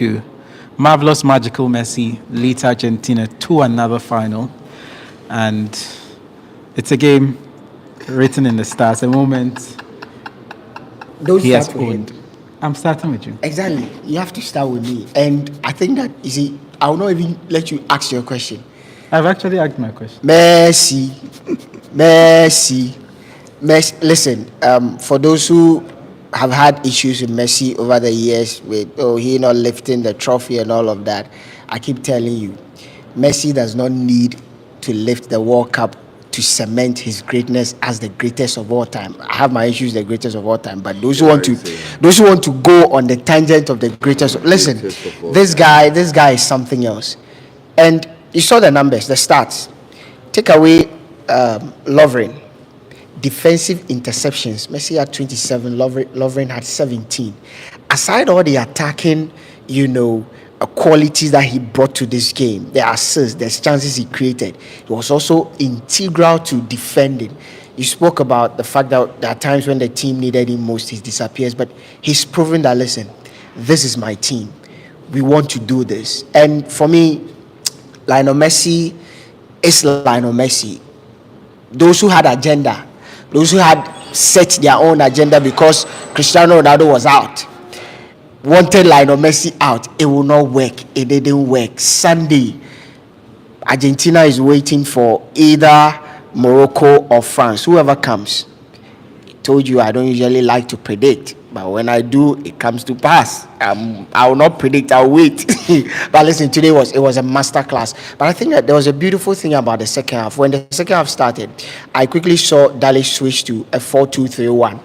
to marvelous, magical Messi leads Argentina to another final. And it's a game written in the stars. A moment Don't he has start with him. owned. I'm starting with you. Exactly. You have to start with me. And I think that, you see, I will not even let you ask your question. I've actually asked my question. Messi. Messi. Messi. Listen, for those who have had issues with Messi over the years, with he not lifting the trophy and all of that, I keep telling you, Messi does not need to lift the World Cup to cement his greatness as the greatest of all time. I have my issues, the greatest of all time, but those who want to go on the tangent of the greatest, listen, this guy is something else. And you saw the numbers, the stats. Take away Lovren, defensive interceptions. Messi had 27, Lovren had 17. Aside all the attacking, qualities that he brought to this game, the assists, the chances he created, he was also integral to defending. You spoke about the fact that there are times when the team needed him most, he disappears, but he's proven that, listen, this is my team. We want to do this. And for me, Lionel Messi is Lionel Messi. Those who had agenda, those who had set their own agenda because Cristiano Ronaldo was out, wanted Lionel Messi out. It will not work. It didn't work. Sunday, Argentina is waiting for either Morocco or France. Whoever comes. I told you I don't usually like to predict, but when I do, it comes to pass. I will not predict. I'll wait. But listen, today it was a masterclass. But I think that there was a beautiful thing about the second half. When the second half started, I quickly saw Dallas switch to a 4-2-3-1.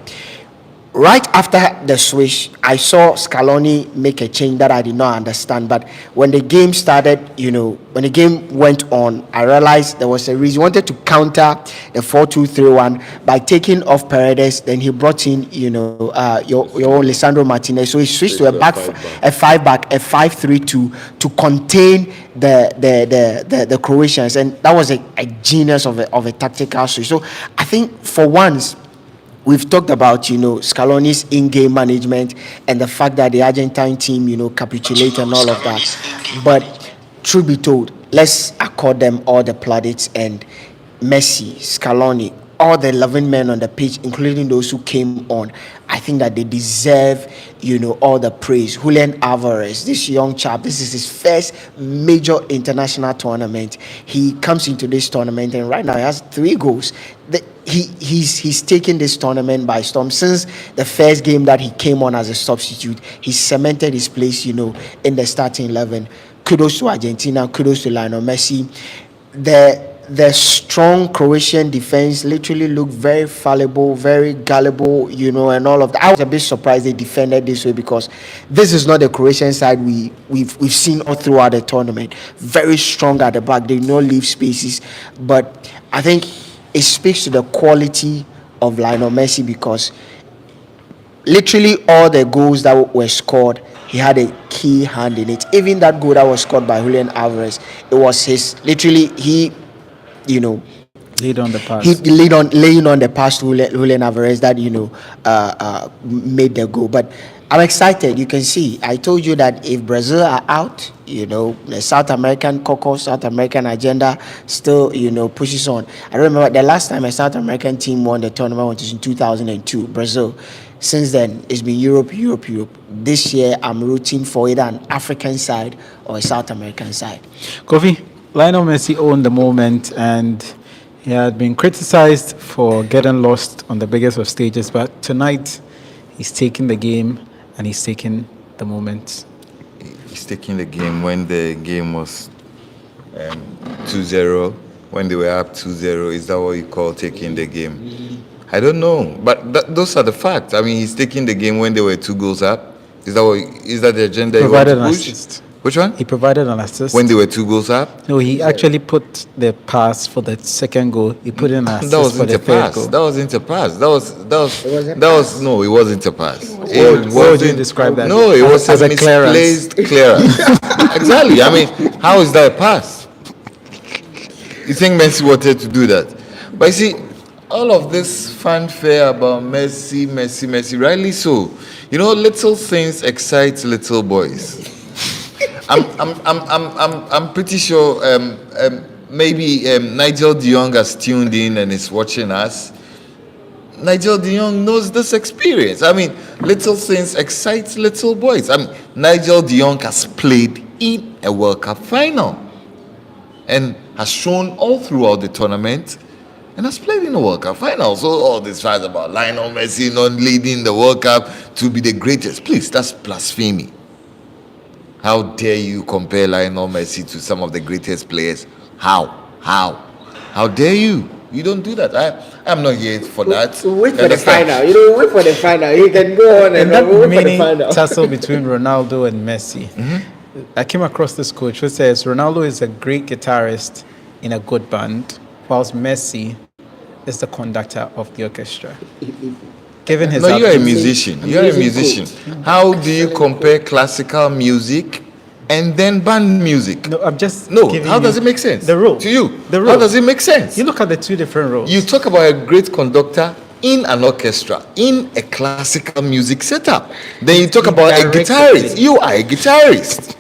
Right after the switch, I saw Scaloni make a change that I did not understand. But when the game started, when the game went on, I realized there was a reason. He wanted to counter the 4-2-3-1 by taking off Paredes. Then he brought in, your own Lisandro Martinez. So he switched to a 5-back, a 5-3-2 to contain the Croatians, and that was a genius of a tactical switch. So I think for once, we've talked about, Scaloni's in-game management and the fact that the Argentine team, capitulated and all of that. But truth be told, let's accord them all the plaudits, and Messi, Scaloni, all the 11 men on the pitch, including those who came on. I think that they deserve, all the praise. Julian Alvarez, this young chap, this is his first major international tournament. He comes into this tournament, and right now he has 3 goals. He's taken this tournament by storm. Since the first game that he came on as a substitute, he cemented his place, in the starting 11. Kudos to Argentina. Kudos to Lionel Messi. The strong Croatian defense literally looked very fallible, very gullible, and all of that. I was a bit surprised they defended this way, because this is not the Croatian side we've seen all throughout the tournament. Very strong at the back. They do not leave spaces. But I think it speaks to the quality of Lionel Messi, because literally all the goals that were scored, he had a key hand in it. Even that goal that was scored by Julian Alvarez, it was his. Literally, he Lead on the pass. He laying on the pass to Julian Alvarez that made the goal. But I'm excited. You can see, I told you that if Brazil are out, the South American agenda still, pushes on. I remember the last time a South American team won the tournament was in 2002, Brazil. Since then, it's been Europe. This year, I'm rooting for either an African side or a South American side. Kofi, Lionel Messi owned the moment, and he had been criticized for getting lost on the biggest of stages, but tonight he's taking the game and he's taking the moment. He's taking the game when the game was 2-0, when they were up 2-0. Is that what you call taking the game? I don't know, but those are the facts. I mean, he's taking the game when they were 2 goals up. Is that the agenda you want to push? Assist. Which one? He provided an assist. When they were 2 goals up? No, he actually put the pass for the second goal. He put in an assist for the third goal. That wasn't a pass. No, it wasn't a pass. How would you describe that? No, it was as a a clearance. misplaced clearance. Exactly. I mean, how is that a pass? You think Messi wanted to do that? But you see, all of this fanfare about Messi, rightly so. Little things excite little boys. I'm pretty sure maybe Nigel de Jong has tuned in and is watching us. Nigel de Jong knows this experience. I mean, little things excite little boys. I mean, Nigel de Jong has played in a World Cup final and has shown all throughout the tournament and has played in the World Cup final. So all this fight about Lionel Messi not leading the World Cup to be the greatest, please, that's blasphemy. How dare you compare Lionel Messi to some of the greatest players? How dare you? You don't do that. I'm not here for that. Wait for the final. Wait for the final. You can go on In and that wait for the mini final. tussle between Ronaldo and Messi, I came across this quote which says Ronaldo is a great guitarist in a good band, whilst Messi is the conductor of the orchestra. Given his No, you're a absence- musician. You're a musician. How do you compare classical music and then band music? No, I'm just No, giving how you does it make sense? The role to you. The role. How does it make sense? You look at the two different roles. You talk about a great conductor in an orchestra, in a classical music setup. Then you talk about a guitarist. You are a guitarist.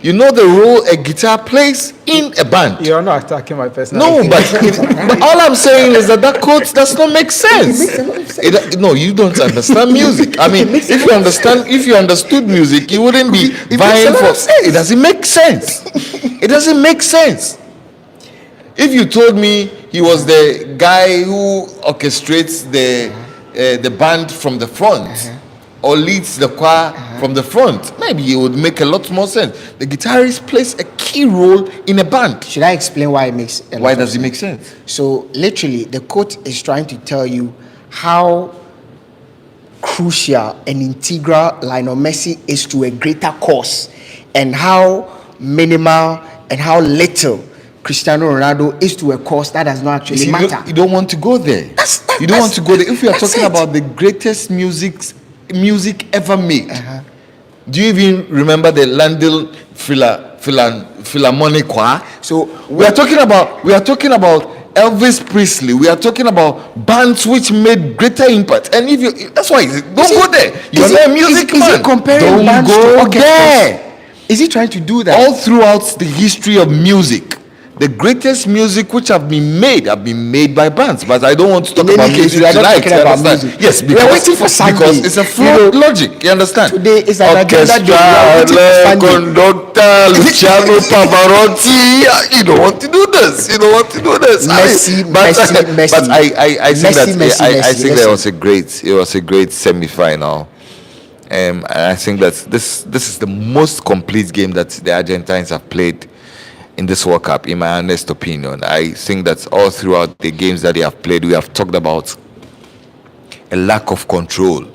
You know the role a guitar plays in a band. You are not attacking my personality. No, but all I'm saying is that quote does not make sense. It makes a lot of sense. No, you don't understand music. I mean, if you understood music, you wouldn't be vying for. It doesn't make sense. It doesn't make sense. If you told me he was the guy who orchestrates the band from the front, or leads the choir from the front, maybe it would make a lot more sense. The guitarist plays a key role in a band. Should I explain why it makes a lot Why of does it sense? make sense? So literally, the quote is trying to tell you how crucial and integral Lionel Messi is to a greater cause, and how minimal and how little Cristiano Ronaldo is to a cause that does not actually You matter. you don't want to go there. You don't want to go there. If you are that's talking it. about the greatest music ever made, do you even remember the London Philharmonic Choir? So we are talking about Elvis Presley. We are talking about bands which made greater impact. And if you, that's why don't go there. You're not a music is man. he comparing Don't bands to go orchestras? there. Is he trying to do that? All throughout the history of music, the greatest music which have been made by bands. But I don't want to talk In any about case, music we are not tonight. talking You about understand? music. Yes, We are because, waiting for Sunday. because it's a flow logic. You understand? Today is an agenda day. We are waiting for Orchestra, Sunday. conductor, Luciano Pavarotti. You don't want to do this. You don't want to do this. Messi. But I think I think that Messi. it was a great semi-final. And I think that this is the most complete game that the Argentines have played in this World Cup, in my honest opinion. I think that all throughout the games that they have played, we have talked about a lack of control.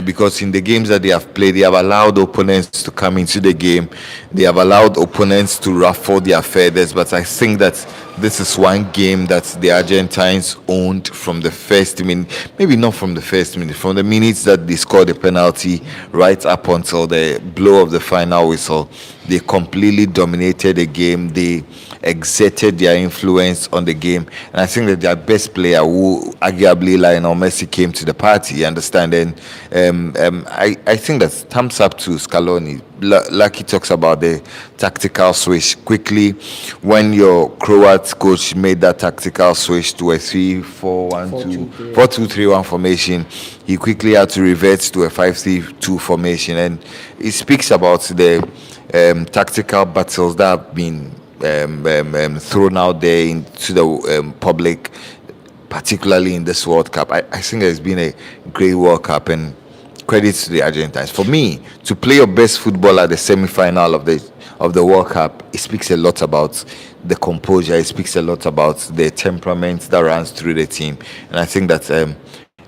Because in the games that they have played, they have allowed opponents to come into the game. They have allowed opponents to ruffle their feathers. But I think that this is one game that the Argentines owned from the first minute. Maybe not from the first minute. From the minutes that they scored the penalty right up until the blow of the final whistle, they completely dominated the game. They exerted their influence on the game. And I think that their best player, who arguably Lionel Messi, came to the party, you understand? And I think that thumbs up to Scaloni. Like he talks about the tactical switch quickly. When your Croat coach made that tactical switch to a 3-4-1-2, 4-2-3-1 formation, he quickly had to revert to a 5-3-2 formation. And he speaks about the tactical battles that have been thrown out there into the public, particularly in this World Cup. I think it's been a great World Cup, and credit to the Argentines. For me, to play your best football at the semi-final of the World Cup, it speaks a lot about the composure. It speaks a lot about the temperament that runs through the team, and I think that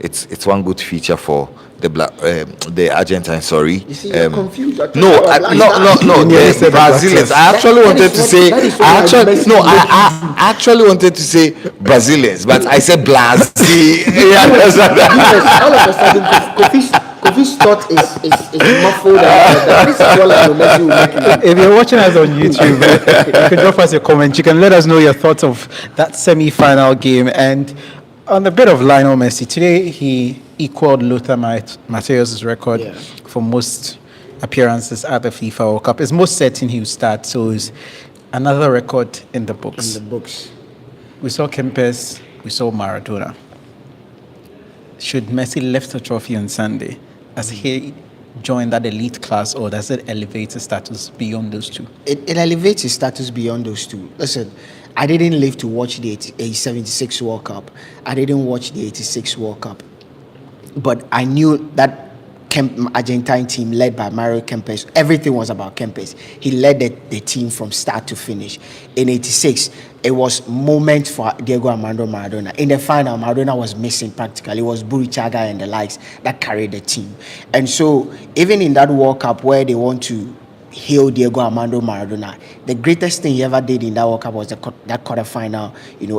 it's one good feature for the Argentines. Sorry. You see, you're confused. You're No, talking about no. black The Brazilians. I actually wanted to say. I actually wanted to say Brazilians, but I said Brazil. Yes, all of a sudden, Kofi's thought is muffled. And this is all I know. Messi will make it. If you're watching us on YouTube, you can drop us a comment. You can let us know your thoughts of that semi-final game. And on the bit of Lionel Messi, today he equaled Lothar Matthäus' record for most appearances at the FIFA World Cup. It's most certain he will start. So it's another record in the In books. the books. We saw Kempes, we saw Maradona. Should Messi lift the trophy on Sunday as he joined that elite class, or does it elevate his status beyond those two? It elevates his status beyond those two. Listen, I didn't live to watch the 76 World Cup. I didn't watch the 86 World Cup. But I knew that Argentine team led by Mario Kempes, everything was about Kempes. He led the team from start to finish. In 86, it was moment for Diego Armando Maradona. In the final, Maradona was missing practically. It was Burruchaga and the likes that carried the team. And so, even in that World Cup where they want to hail Diego Armando Maradona, the greatest thing he ever did in that World Cup was that quarterfinal,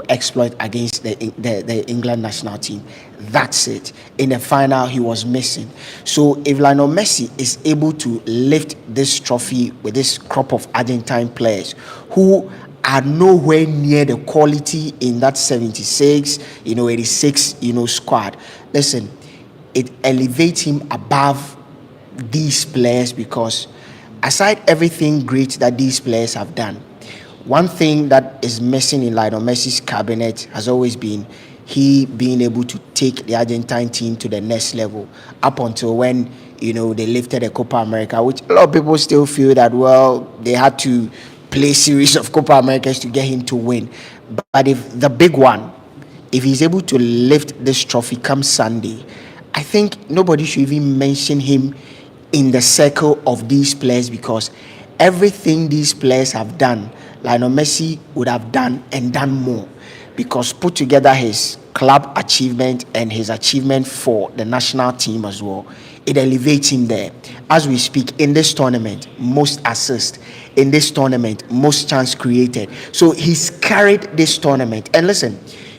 exploit against the England national team. That's it. In the final, he was missing. So if Lionel Messi is able to lift this trophy with this crop of Argentine players who are nowhere near the quality in that 76, 86, squad, listen, it elevates him above these players, because aside everything great that these players have done, one thing that is missing in Lionel Messi's cabinet has always been he being able to take the Argentine team to the next level, up until when they lifted the Copa America, which a lot of people still feel that, well, they had to play series of Copa Americas to get him to win. But if the big one, if he's able to lift this trophy come Sunday, I think nobody should even mention him in the circle of these players, because everything these players have done, Lionel Messi would have done and done more, because put together his club achievement and his achievement for the national team as well, it elevates him there. As we speak, in this tournament, most assists, in this tournament, most chance created. So he's carried this tournament. And listen,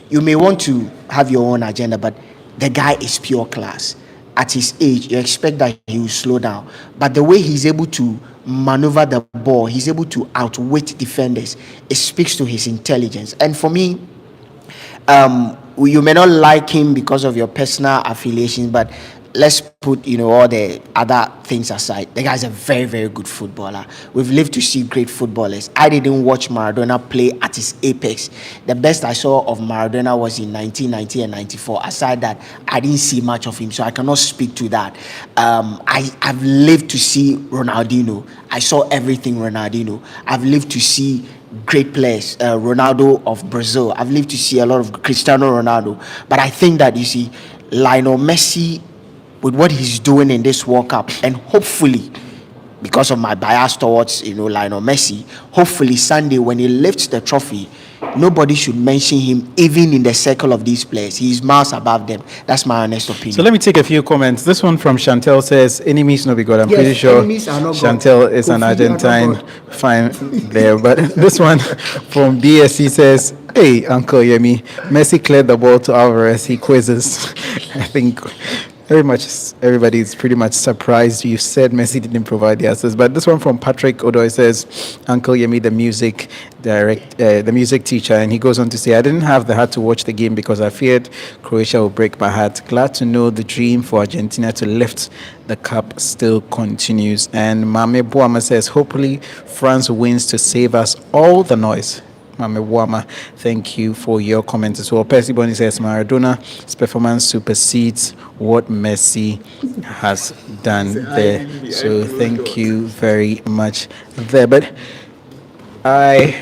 you may want to have your own agenda, but the guy is pure class. At his age, you expect that he will slow down. But the way he's able to maneuver the ball, he's able to outwit defenders, it speaks to his intelligence. And for me, you may not like him because of your personal affiliations, but let's put all the other things aside. The guy's a very, very good footballer. We've lived to see great footballers. I didn't watch Maradona play at his apex. The best I saw of Maradona was in 1990 and 94. Aside that, I didn't see much of him, so I cannot speak to that. I've lived to see Ronaldinho. I saw everything Ronaldinho. I've lived to see great players, Ronaldo of Brazil. I've lived to see a lot of Cristiano Ronaldo. But I think that, Lionel Messi, with what he's doing in this World Cup, and hopefully, because of my bias towards Lionel Messi, hopefully Sunday when he lifts the trophy, nobody should mention him even in the circle of these players. He's miles above them. That's my honest opinion. So let me take a few comments. This one from Chantel says, enemies no be God. I'm Yes, pretty sure enemies are not God. Chantel is an Kofi are not Argentine God. fine there. But this one from BSC says, hey, Uncle Yemi, Messi cleared the ball to Alvarez. He quizzes. I think everybody is pretty much surprised you said Messi didn't provide the answers. But this one from Patrick Odoy says, Uncle Yemi, the music teacher, and he goes on to say, I didn't have the heart to watch the game because I feared Croatia would break my heart. Glad to know the dream for Argentina to lift the cup still continues. And Mame Boama says, hopefully France wins to save us all the noise. Mame Wama, thank you for your comment as well. Percy Bonnie says Maradona's performance supersedes what Messi has done there. So thank you very much there. But let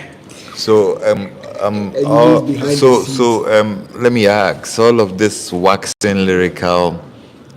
me ask, all of this waxing lyrical,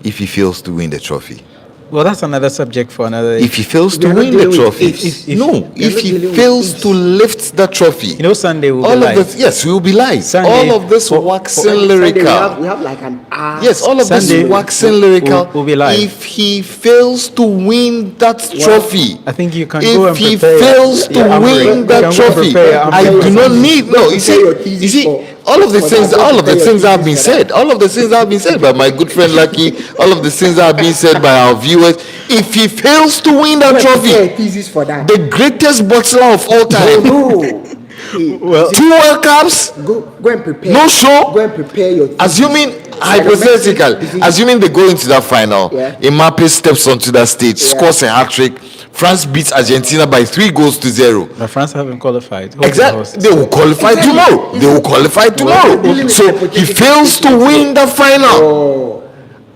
if he fails to win the trophy. well, that's another subject for another. If he fails to We're not win the dealing with trophy, ifs. if he fails to lift the trophy, Sunday will be all of live. this, yes, we will be live. Sunday, All of this waxing lyrical. We have like an hour. Yes, all of Sunday this waxing lyrical. will be live. If he fails to win that trophy, I think you can go and if he prepare fails to your win umbrella. that You can go trophy, prepare your I umbrella. do not need. No, you see, Prepare your thesis all of the for things, that. all of the Prepare things your that have been thesis for said, all of the things that have been said by my good friend Lucky, all of the things that have been said by our viewers. If he fails to win that Prepare a trophy, thesis for that. the greatest boxer of all time, No. Well, 2 World Cups, Go and prepare. no show. Go and prepare your thesis. Assuming hypothetical, assuming they go into that final, Yeah. Mbappe steps onto that stage, scores a hat trick. France beats Argentina by 3 goals to 0. But France haven't qualified. Who are the Exactly. hosts? They will qualify tomorrow. They will qualify tomorrow. So he fails to win the final.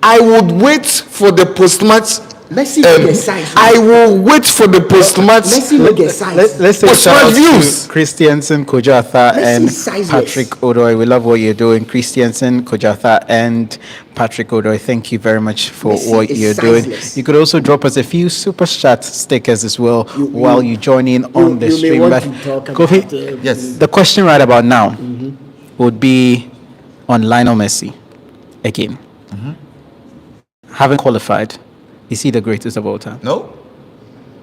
I would wait for the post-match. Messi no get size. I will wait for the post-match. Messi no get size. Let's say What's shout my out views? to Christiansen, Kojatha, Messi and is sizeless. Patrick Odoy. We love what you're doing. Christiansen, Kojatha, and Patrick Odoy. Thank you very much for Messi what is you're sizeless. doing. You could also drop us a few super chat stickers as well while you join in on the you may stream. want But to talk Kofi, about, Yes. the question right about now would be on Lionel Messi again. Haven't qualified. Is he the greatest of all time? No?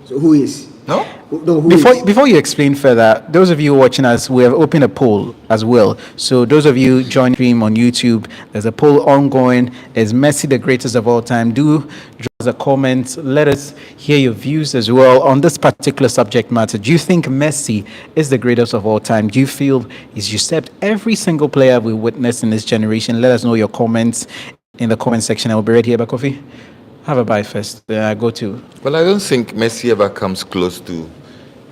So who is? No? No, who is? Before you explain further, those of you watching us, we have opened a poll as well. So those of you joining stream on YouTube, there's a poll ongoing. Is Messi the greatest of all time? Do drop us a comment. Let us hear your views as well on this particular subject matter. Do you think Messi is the greatest of all time? Do you feel he's usurped every single player we witnessed in this generation? Let us know your comments in the comment section. I will be right here, Bakofi. Have a bite first. Then I go to. Well, I don't think Messi ever comes close to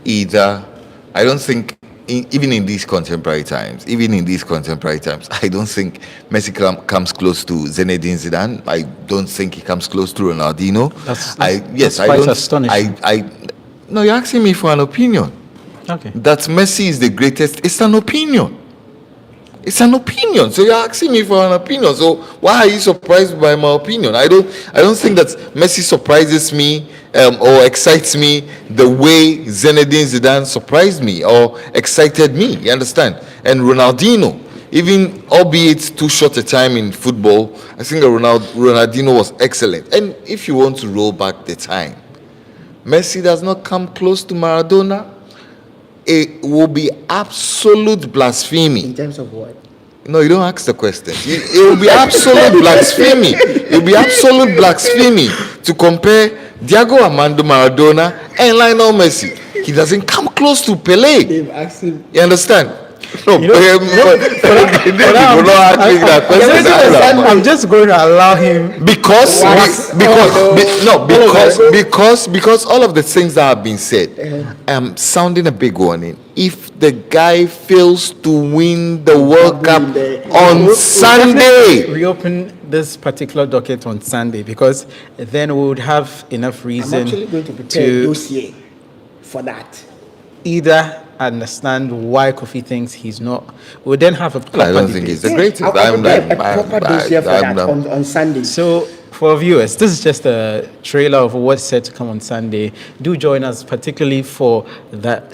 either. I don't think, even in these contemporary times, I don't think Messi comes close to Zinedine Zidane. I don't think he comes close to Ronaldinho. That's I quite don't. astonishing. No, you're asking me for an opinion. Okay. That Messi is the greatest. It's an opinion. It's an opinion. So you're asking me for an opinion. So why are you surprised by my opinion? I don't think that Messi surprises me or excites me the way Zinedine Zidane surprised me or excited me. You understand? And Ronaldinho, even albeit too short a time in football, I think Ronaldinho was excellent. And if you want to roll back the time, Messi does not come close to Maradona. It will be absolute blasphemy. In terms of what? No, you don't ask the question. It will be absolute blasphemy. It will be absolute blasphemy to compare Diego Armando Maradona and Lionel Messi. He doesn't come close to Pelé. They've asked him. You understand? No, You know, they will not ask me that question either. I'm just going to allow him. Because all of the things that have been said, I'm sounding a big warning. If the guy fails to win the World Cup on Sunday, Reopen this particular docket on Sunday because then we would have enough I'm reason actually going to prepare a to dossier for that. either understand why Kofi thinks he's not. We'll then have a proper I don't think debate. he's the greatest. I'll prepare a proper dossier for that on Sunday. So, for viewers, this is just a trailer of what's set to come on Sunday. Do join us, particularly for that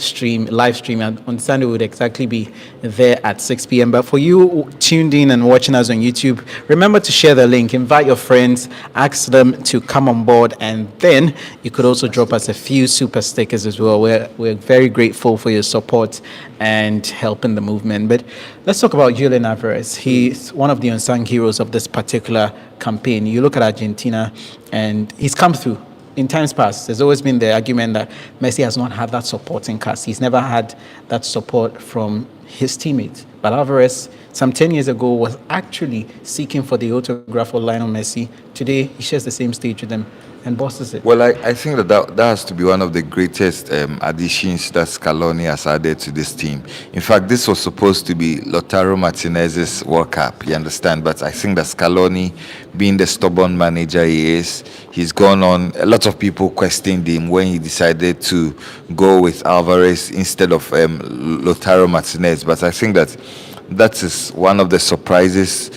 live stream. And on Sunday, we would exactly be there at 6 p.m. But for you tuned in and watching us on YouTube, remember to share the link, invite your friends, ask them to come on board, and then you could also drop us a few super stickers as well. We're very grateful for your support and helping the movement. But let's talk about Julian Alvarez. He's one of the unsung heroes of this particular campaign. You look at Argentina and he's come through. In times past, there's always been the argument that Messi has not had that supporting cast. He's never had that support from his teammates. But Alvarez, some 10 years ago, was actually seeking for the autograph of Lionel Messi. Today, he shares the same stage with them and bosses it. well, I think that has to be one of the greatest additions that Scaloni has added to this team. In fact, this was supposed to be Lautaro Martinez's World Cup, you understand? But I think that Scaloni, being the stubborn manager he is, he's gone on. A lot of people questioned him when he decided to go with Alvarez instead of Lautaro Martinez. But I think that is one of the surprises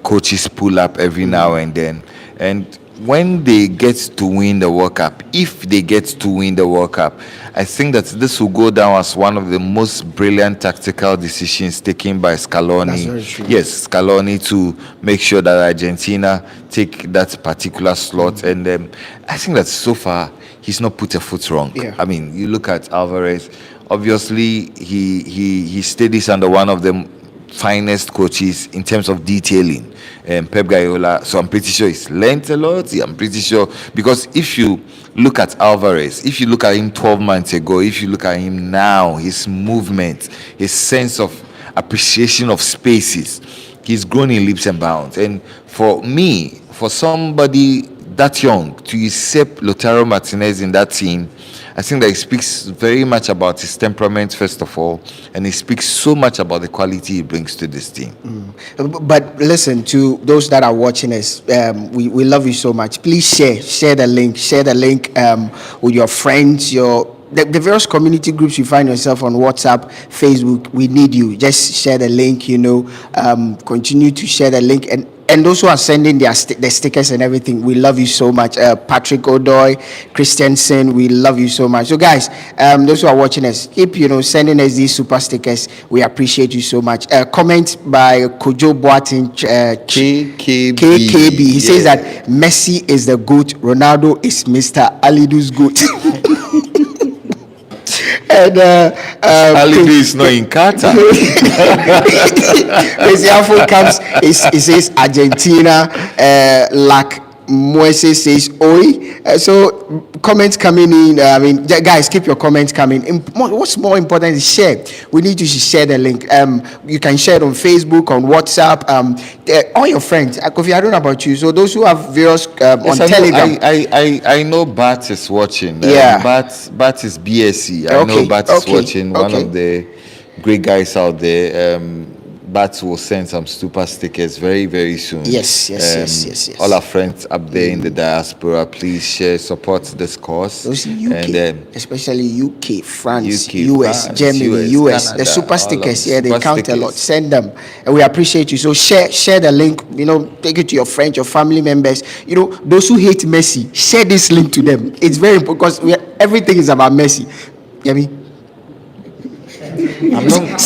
coaches pull up every now and then. And when they get to win the World Cup, if they get to win the World Cup, I think that this will go down as one of the most brilliant tactical decisions taken by Scaloni. That's very true. Yes, Scaloni, to make sure that Argentina take that particular slot. And I think that so far he's not put a foot wrong. Yeah. I mean, you look at Alvarez. Obviously, he studies under one of the finest coaches in terms of detailing, Pep Guardiola. So I'm pretty sure he's learned a lot. I'm pretty sure, because if you look at Alvarez, if you look at him 12 months ago, if you look at him now, his movement, his sense of appreciation of spaces, he's grown in leaps and bounds. And for me, for somebody that young to usurp Lautaro Martinez in that team, I think that it speaks very much about his temperament, first of all, and it speaks so much about the quality he brings to this team. But listen, to those that are watching us, we love you so much. Please share the link with your friends, the various community groups you find yourself on, WhatsApp, Facebook. We need you. Just share the link. Continue to share the link, and those who are sending their stickers and everything, we love you so much. Patrick Odoy, Christensen, we love you so much. So guys, those who are watching us, keep sending us these super stickers. We appreciate you so much. Comment by Kojo Boatin, KKB. He says that Messi is the GOAT, Ronaldo is Mr. Alidu's GOAT. And Alidu is not in Qatar. Mesiafo comes, he says Argentina, like Moise says Oi. So comments coming in. Guys, keep your comments coming. What's more important is share. We need you to share the link. You can share it on Facebook, on WhatsApp, all your friends. Kofi, I don't know about you. So those who have various on Telegram. I know Bat is watching. Bat is BSc. I know Bat is watching. One of the great guys out there. Bat will send some super stickers very, very soon. Yes. All our friends up there in the diaspora, please share, support this cause. Those in UK, and especially UK, France, US, Germany, US. Canada, the super stickers, they super count stickers. a lot. Send them, and we appreciate you. So share the link. Take it to your friends, your family members. Those who hate Messi, share this link to them. It's very important because everything is about Messi. You I'm not.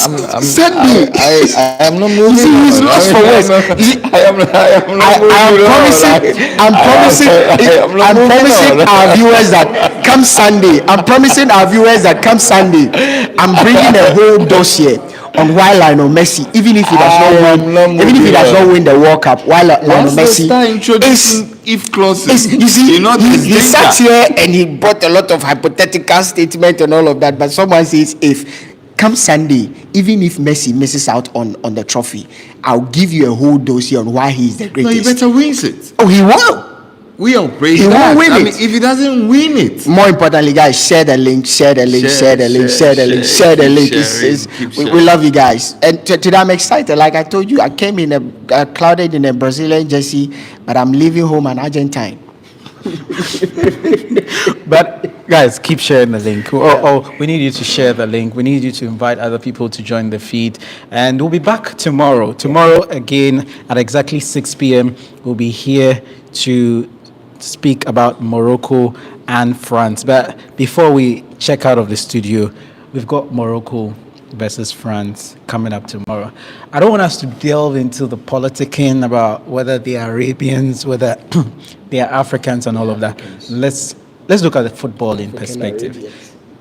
Send me. I am not moving. He's lost for words. I'm promising our viewers that come Sunday. I'm bringing a whole dossier on why Lionel Messi, even if he does not win the World Cup, why Lionel Messi is. If clauses, You see, he sat danger. here and he brought a lot of hypothetical statements and all of that. But someone says, if come Sunday, even if Messi misses out on the trophy, I'll give you a whole dossier on why he is the No, greatest. he better wins it. Oh, he will. We are praising He that. won't win I it. mean, if he doesn't win it, More importantly, guys, share the link. We love you guys. And today I'm excited. Like I told you, I came in clouded in a Brazilian jersey, but I'm leaving home an Argentine. But guys, keep sharing the link. We need you to share the link. We need you to invite other people to join the feed. And we'll be back tomorrow. Tomorrow again at exactly 6 p.m. We'll be here to speak about Morocco and France. But before we check out of the studio, we've got Morocco versus France coming up tomorrow. I don't want us to delve into the politicking about whether they are Arabians, whether they are Africans and all of that. Let's look at the football in perspective.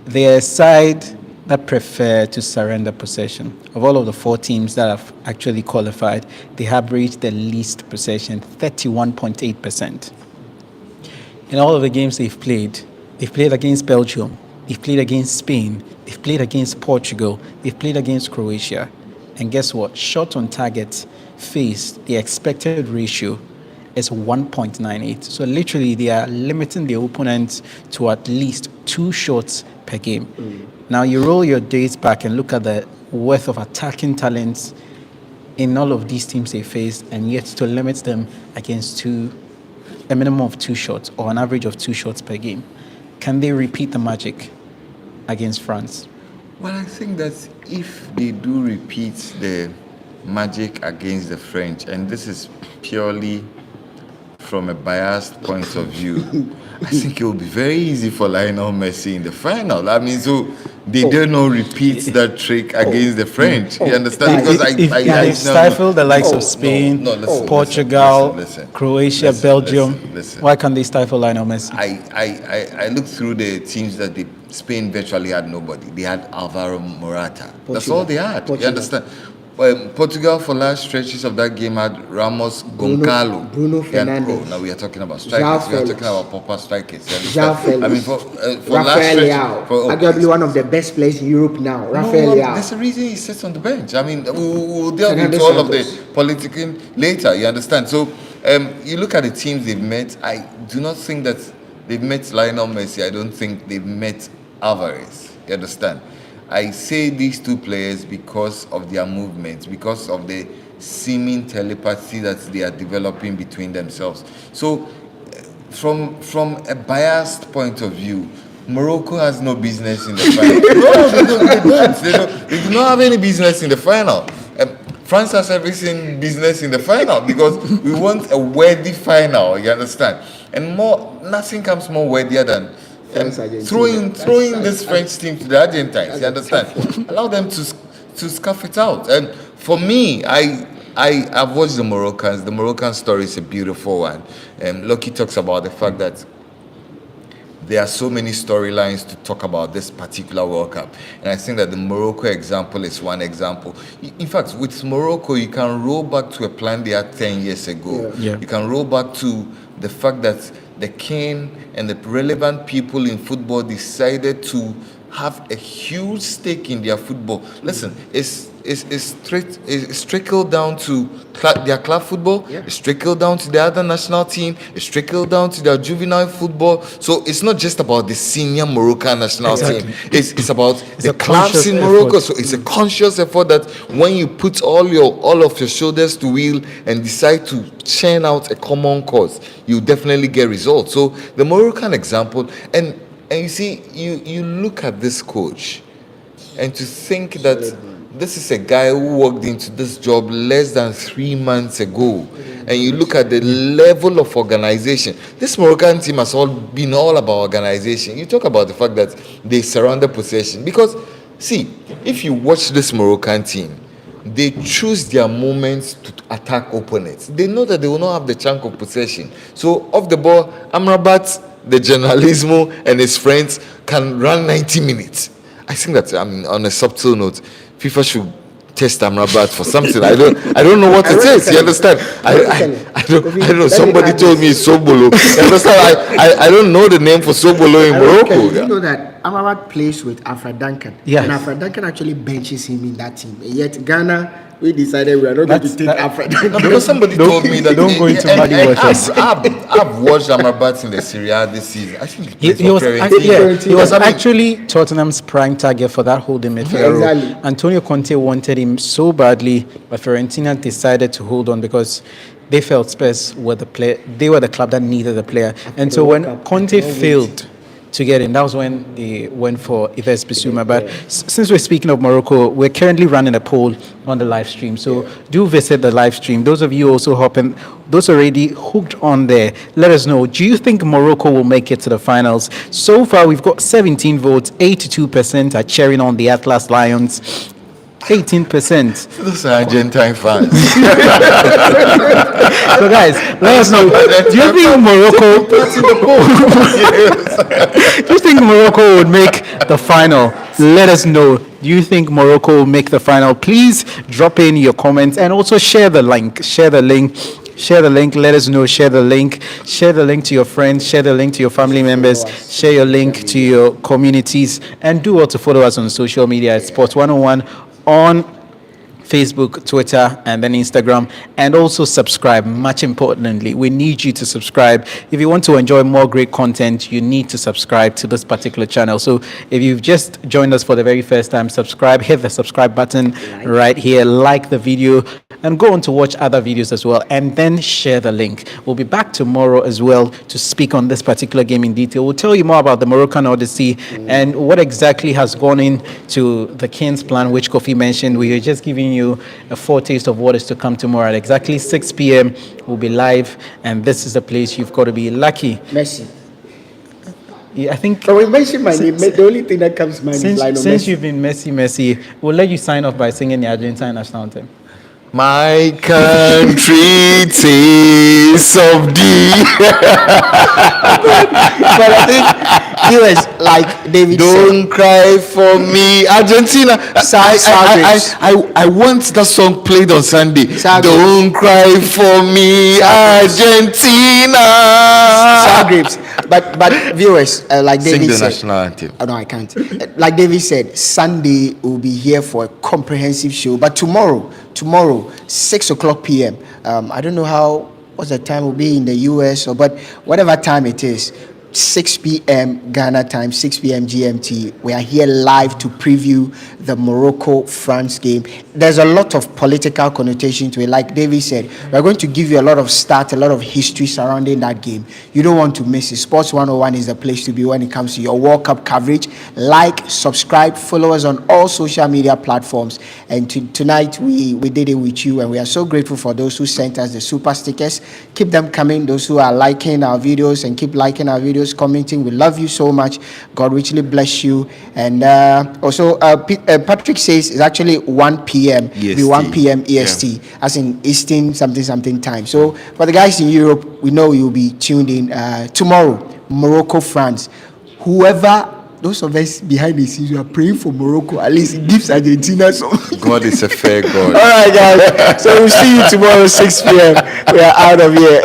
They are a side that prefer to surrender possession. Of all of the 4 teams that have actually qualified, they have reached the least possession, 31.8%. In all of the games they've played against Belgium, they've played against Spain, they've played against Portugal, they've played against Croatia. And guess what? Shot on target faced, the expected ratio is 1.98. So literally they are limiting the opponent to at least 2 shots per game. Now you roll your days back and look at the worth of attacking talents in all of these teams they faced, and yet to limit them against a minimum of 2 shots or an average of 2 shots per game. Can they repeat the magic against France? well, I think that if they do repeat the magic against the French, and this is purely from a biased point of view, I think it will be very easy for Lionel Messi in the final. I mean, so they dare not repeat that trick against the French. You understand? Because They stifle the likes of Spain, Portugal, listen. Croatia, Listen, Belgium. listen. Why can't they stifle Lionel Messi? I looked through the teams that Spain virtually had nobody. They had Alvaro Morata. That's all they had. You understand? Portugal for large stretches of that game had Ramos, Goncalo, Bruno and Fernandes. now we are talking about João strikers. We are Felix. talking about proper strikers. You João understand? I mean, Felix. for large Rafael stretches, Leao, for, arguably one of the best players in Europe now. Rafael no, Leao. there's a reason he sits on the bench. I mean, we'll delve Fernando into all of Santos. the political later. You understand? So, you look at the teams they've met. I do not think that they've met Lionel Messi. I don't think they've met Alvarez. You understand? I say these two players because of their movements, because of the seeming telepathy that they are developing between themselves. So, from a biased point of view, Morocco has no business in the final. No, they do not have any business in the final. France has everything business in the final because we want a worthy final. You understand? And nothing comes more worthier than throwing this French team to the Argentines. You understand? Allow them to scuff it out. And for me, I've watched the Moroccans. The Moroccan story is a beautiful one. Loki talks about the fact that there are so many storylines to talk about this particular World Cup. And I think that the Morocco example is one example. In fact, with Morocco, you can roll back to a plan they had 10 years ago. Yeah. You can roll back to the fact that the king and the relevant people in football decided to have a huge stake in their football. Listen, it's trickled down to their club football. Yeah. It's trickled down to the other national team. It's trickled down to their juvenile football. So it's not just about the senior Moroccan national team. It's about the clubs in Morocco. So it's a conscious effort that when you put all of your shoulders to wheel and decide to churn out a common cause, you definitely get results. So the Moroccan example, and you see, you look at this coach, and to think that this is a guy who walked into this job less than 3 months ago, and you look at the level of organization. This Moroccan team has been all about organization. You talk about the fact that they surround the possession, because see, if you watch this Moroccan team, they choose their moments to attack opponents. They know that they will not have the chunk of possession. So off the ball, Amrabat, the Generalismo, and his friends can run 90 minutes. I think that, on a subtle note, FIFA should test Amrabat for something. I don't know what it is. You understand? I don't know. Somebody told me it's Sobolo. You understand? I don't know the name for Sobolo in Morocco. You know that Amrabat plays with Alfred Duncan. Yes. And Alfred Duncan actually benches him in that team. And yet Ghana, we decided we are not going to take Alfred Duncan. No, because somebody told me that don't go into muddy waters. I've watched Amrabat in the Serie A this season. I think He was actually Tottenham's prime target for that holding midfielder. Exactly. Antonio Conte wanted him so badly, but Fiorentina decided to hold on because they felt Spurs were the player. They were the club that needed the player. And so when Conte failed to get in, that was when they went for Yves Bissouma. But since we're speaking of Morocco, we're currently running a poll on the live stream. So do visit the live stream. Those of you also hopping, those already hooked on there, let us know. Do you think Morocco will make it to the finals? So far, we've got 17 votes. 82% are cheering on the Atlas Lions. 18%. Those are Argentine fans. So guys, let us know. Do you think Morocco? Do you think Morocco would make the final? Let us know. Do you think Morocco will make the final? Please drop in your comments and also share the link. Share the link. Share the link. Let us know. Share the link. Share the link to your friends. Share the link to your family members. Share your link to your communities. And do also follow us on social media at Sports 101 on Facebook, Twitter, and then Instagram, and also subscribe. Much importantly, we need you to subscribe. If you want to enjoy more great content, you need to subscribe to this particular channel. So if you've just joined us for the very first time, subscribe, hit the subscribe button right here, like the video, and go on to watch other videos as well, and then share the link. We'll be back tomorrow as well to speak on this particular game in detail. We'll tell you more about the Moroccan Odyssey and what exactly has gone into the King's plan, which Kofi mentioned. We are just giving you a foretaste of what is to come tomorrow at exactly 6 p.m. We'll be live, and this is the place you've got to be lucky. Messi. Yeah, I think. When we mention my name, the only thing that comes to mind is Lionel Messi. Since you've been Messi, we'll let you sign off by singing the Argentine national anthem. My country tastes of thee. But I think viewers, like David Don't cry for me, Argentina. I want that song played on Sunday. Don't cry for me, Argentina. Sour grapes. But viewers, like Sing David the said, national anthem. oh, no, I can't. Like David said, Sunday we'll be here for a comprehensive show. But tomorrow, 6:00 p.m. I don't know what's the time will be in the US, but whatever time it is. 6 p.m. Ghana time, 6 p.m. GMT. We are here live to preview the Morocco-France game. There's a lot of political connotation to it. Like David said, we're going to give you a lot of stats, a lot of history surrounding that game. You don't want to miss it. Sports 101 is the place to be when it comes to your World Cup coverage. Like, subscribe, follow us on all social media platforms. And tonight, we did it with you, and we are so grateful for those who sent us the super stickers. Keep them coming. Those who are liking our videos and keep liking our videos, commenting, we love you so much. God richly bless you. And also Patrick says it's actually 1 p.m. EST. Be 1 p.m. EST, as in Eastern something time. So for the guys in Europe, we know you'll be tuned in tomorrow. Morocco, France. Those of us behind the scenes, we are praying for Morocco. At least it gives Argentina some. God is a fair God. All right, guys. So we'll see you tomorrow 6 p.m. We are out of here.